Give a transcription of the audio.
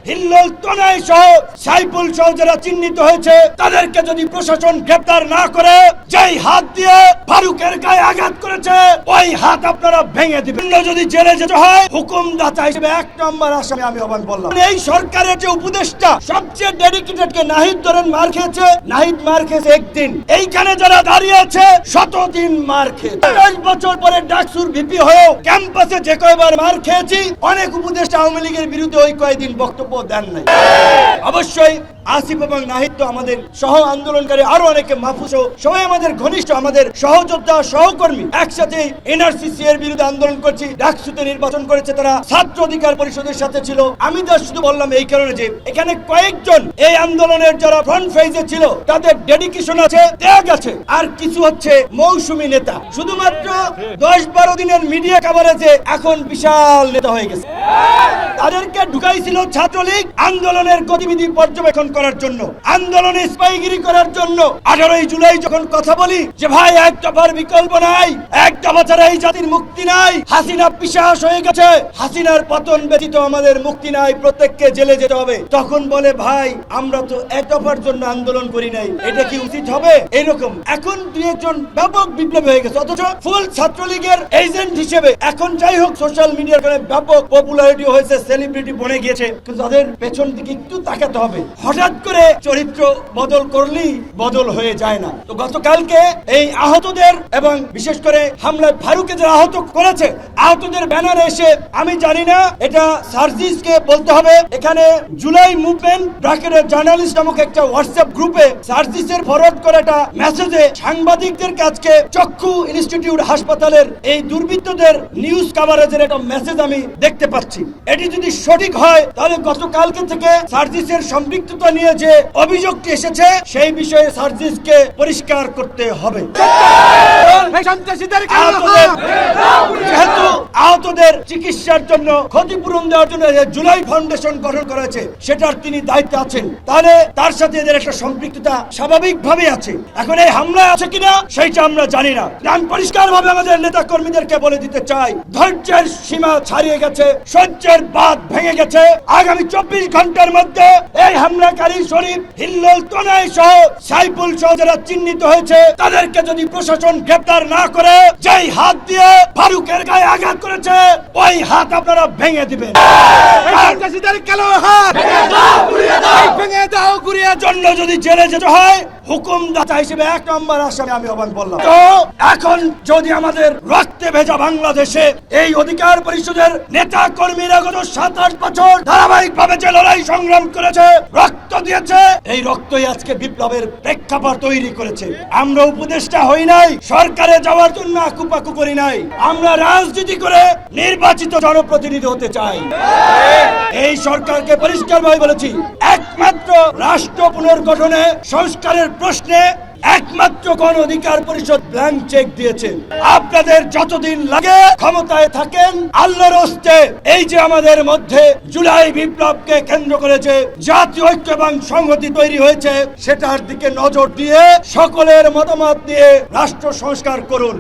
হিল্লোল তনয় সহ সাইফুল সহ যারা চিহ্নিত হয়েছে তাদেরকে যদি প্রশাসন গ্রেফতার না করে, যেই হাত দিয়ে ফারুকের গায়ে আঘাত করেছে ওই হাত আপনারা ভেঙে দিবেন। যদি জেলে যেতে হয় হুকুমদাতা হিসেবে 1 নম্বর আসামি আমি আহ্বান বললাম। এই সরকারের যে উপদেষ্টা সবচেয়ে ডেডিকেটেড কে নাহিদ ধরেন মার খেয়েছে, নাহিদ মার খেয়েছে একদিন, এইখানে যারা দাঁড়িয়ে আছে 100 দিন মার খেয়েছে। 10 বছর পরে ডাকসুর ভিপি হয়েও ক্যাম্পাসে যে কয়বার মার খেয়েছি, অনেক উপদেষ্টা আওয়ামী লীগের বিরুদ্ধে ওই কয়েকদিন বক্তব্য দেন নাই। অবশ্যই আসিফ এবং নাহিদ তো আমাদের সহ আন্দোলনকারী, আরো অনেকে মাহফুজ সবাই আমাদের ঘনিষ্ঠ, আমাদের সহযোদ্ধা সহকর্মী। একসাথে এনআরসিসি এর বিরুদ্ধে আন্দোলন করছি, ডাকসুতে নির্বাচন করেছে তারা, ছাত্র অধিকার পরিষদের সাথে ছিল। আমি তো শুধু বললাম এই কারণে যে এখানে কয়েকজন এই আন্দোলনের যারা ফ্রন্ট ফেজে ছিল তাদের ডেডিকেশন আছে, ত্যাগ আছে, আর কিছু হচ্ছে মৌসুমী নেতা, শুধুমাত্র 10-12 দিনের মিডিয়া কভারেজে এখন বিশাল নেতা হয়ে গেছে। তাদেরকে ঢুকাইছিল ছাত্রলীগ আন্দোলনের গতিবিধি পর্যবেক্ষণ করার জন্য, আন্দোলনে স্পাইগিরি করার জন্য। 18 জুলাই যখন কথা বলি যে ভাই এক দফার বিকল্প নাই, এক দফা ছাড়া এই জাতির মুক্তি নাই, হাসিনা পিশাচ হয়ে গেছে, হাসিনার পতন ব্যতীত আমাদের মুক্তি নাই, প্রত্যেককে জেলে যেতে হবে, তখন বলে ভাই আমরা তো এক দফার জন্য আন্দোলন করি নাই, এটা কি উচিত হবে? এরকম এখন 2-1 ব্যাপক বিপ্লব হয়ে গেছে, অথচ ফুল ছাত্রলীগের এজেন্ট হিসেবে এখন যাই হোক সোশ্যাল মিডিয়ার কারণে ব্যাপক পপুলারিটি হয়েছে, সেলিব্রিটি বনে গিয়েছে, কিন্তু তাদের পেছন দিকে একটু তাকাতে হবে। হঠাৎ করে চরিত্র বদল করলেই বদল হয়ে যায় না। তো গতকালকে এই আহতদের এবং বিশেষ করে হামলায় ফারুককে যারা আহত করেছে, আহতদের ব্যানারে এসে আমি জানি না এটা সার্জিসকে বলতে হবে, এখানে জুলাই মুভমেন্ট ব্র্যাকেটের জার্নালিস্ট নামক একটা হোয়াটসঅ্যাপ গ্রুপে সার্জিসের ফরওয়ার্ড করা একটা মেসেজে সাংবাদিকদের কাছে চক্ষু ইনস্টিটিউট হাসপাতালের এই দুর্বৃত্তদের নিউজ কভারেজের একটা মেসেজ আমি দেখতে পাচ্ছি। এটি যদি সঠিক হয় তাহলে গতকালকে থেকে সার্জিসের সম্পৃক্ততা নিয়ে যে অভিযোগটি এসেছে সেই বিষয়ে সার্জিসকে পরিষ্কার করতে হবে। যেহেতু আহতদের চিকিৎসার জন্য ক্ষতিপূরণ দেওয়ার জন্য জুলাই ফাউন্ডেশন গঠন করা হয়েছে, সেটার তিনি দায়িত্বে আছেন, তাহলে তার সাথে এদের একটা সম্পৃক্ততা স্বাভাবিকভাবে আছে। এখন এই হামলা আছে কিনা সেইটা আমরা জানি না। আমি পরিষ্কারভাবে আমাদের নেতা কর্মীদেরকে বলে দিতে চাই, ধৈর্যের সীমা ছাড়িয়ে গেছে, সহ্যের বাঁধ ভেঙে গেছে। আগামী 24 ঘন্টার মধ্যে এই হামলাকারী শরীফ, হিল্লোল তনয় সহ সাইফুল সহ যারা চিহ্নিত হয়েছে তাদেরকে যদি প্রশাসন গ্রেফতার না করে, যেই হাত দিয়ে ফারুকের গায়ে আঘাত করেছে ওই হাত আপনারা ভেঙে দিবেন। জন্য যদি জেলে যেতে হয় হুকুমদাতা হিসেবে 1 নম্বর আসামি আমি আহ্বান বললাম। তো এখন যদি আমাদের রক্তে ভেজা বাংলাদেশে এই অধিকার পরিষদের নেতা কর্মীরা গত 7-8 বছর ধারাবাহিকভাবে যে লড়াই সংগ্রাম করেছে, রক্ত দিয়েছে, এই রক্তই আজকে বিপ্লবের প্রেক্ষাপট তৈরি করেছে। আমরা উপদেষ্টা হই নাই, সরকারে যাওয়ার জন্য আকুপাকু করি নাই, আমরা রাজনীতি করে নির্বাচিত জনপ্রতিনিধি হতে চাই। এই সরকারকে পরিষ্কারভাবে বলেছি, একমাত্র রাষ্ট্র পুনর্গঠনে সংস্কারের প্রশ্নে একমাত্র গণ অধিকার পরিষদ ব্ল্যাঙ্ক চেক দিয়েছে। আপনাদের যতদিন লাগে ক্ষমতায় থাকেন, আল্লাহর হস্তে এই যে আমাদের মধ্যে জুলাই বিপ্লবকে কেন্দ্র করেছে জাতীয় ঐক্য এবং সংহতি তৈরি হয়েছে, সেটার দিকে নজর দিয়ে সকলের মতামত দিয়ে রাষ্ট্র সংস্কার করুন।